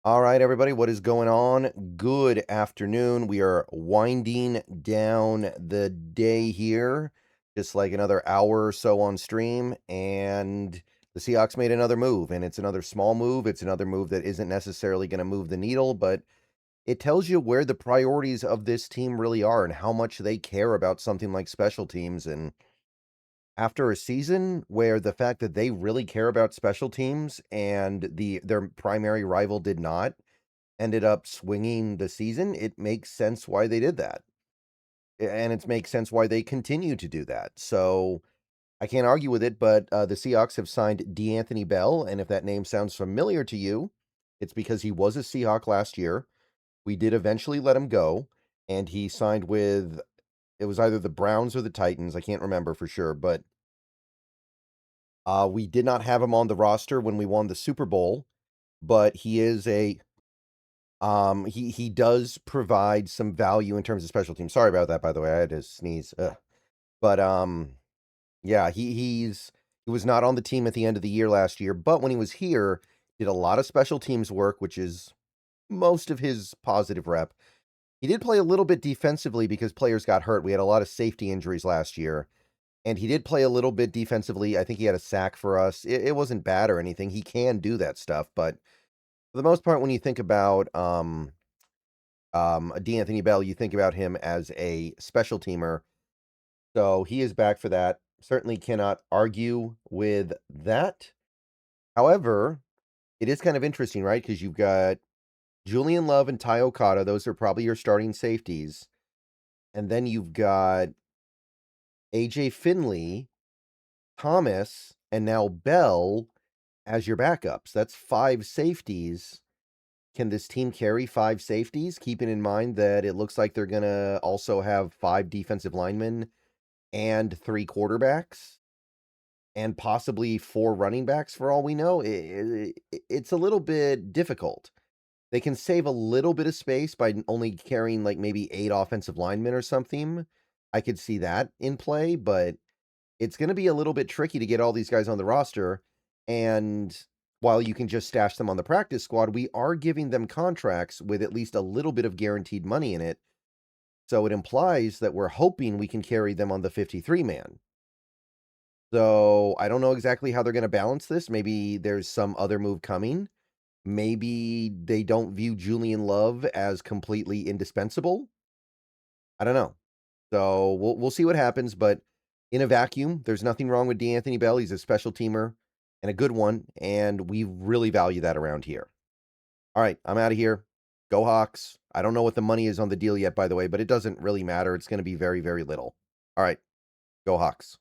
All right, everybody, what is going on? Good afternoon. We are winding down the day here, just like another hour or so on stream, and the Seahawks made another move, and it's another small move. It's another move that isn't necessarily going to move the needle, but it tells you where the priorities of this team really are and how much they care about something like special teams. And after a season where the fact that they really care about special teams and their primary rival did not, ended up swinging the season, it makes sense why they did that. And it makes sense why they continue to do that. So I can't argue with it, but the Seahawks have signed D'Anthony Bell. And if that name sounds familiar to you, it's because he was a Seahawk last year. We did eventually let him go, and he signed with, it was either the Browns or the Titans. I can't remember for sure, but we did not have him on the roster when we won the Super Bowl, but he is a he does provide some value in terms of special teams. Sorry about that, by the way. I had to sneeze. Ugh. But yeah, he was not on the team at the end of the year last year, but when he was here, did a lot of special teams work, which is most of his positive rep. He did play a little bit defensively because players got hurt. We had a lot of safety injuries last year, and he did play a little bit defensively. I think he had a sack for us. It wasn't bad or anything. He can do that stuff, but for the most part, when you think about D'Anthony Bell, you think about him as a special teamer. So he is back for that. Certainly cannot argue with that. However, it is kind of interesting, right? Because you've got Julian Love and Ty Okada. Those are probably your starting safeties. And then you've got AJ Finley, Thomas, and now Bell as your backups. That's five safeties. Can this team carry five safeties? Keeping in mind that it looks like they're going to also have five defensive linemen and three quarterbacks and possibly four running backs for all we know. It's a little bit difficult. They can save a little bit of space by only carrying like maybe eight offensive linemen or something. I could see that in play, but it's going to be a little bit tricky to get all these guys on the roster. And while you can just stash them on the practice squad, we are giving them contracts with at least a little bit of guaranteed money in it. So it implies that we're hoping we can carry them on the 53 man. So I don't know exactly how they're going to balance this. Maybe there's some other move coming. Maybe they don't view Julian Love as completely indispensable. I don't know. So we'll see what happens, but in a vacuum, there's nothing wrong with D'Anthony Bell. He's a special teamer and a good one, and we really value that around here. All right, I'm out of here. Go Hawks. I don't know what the money is on the deal yet, by the way, but it doesn't really matter. It's going to be very, very little. All right, go Hawks.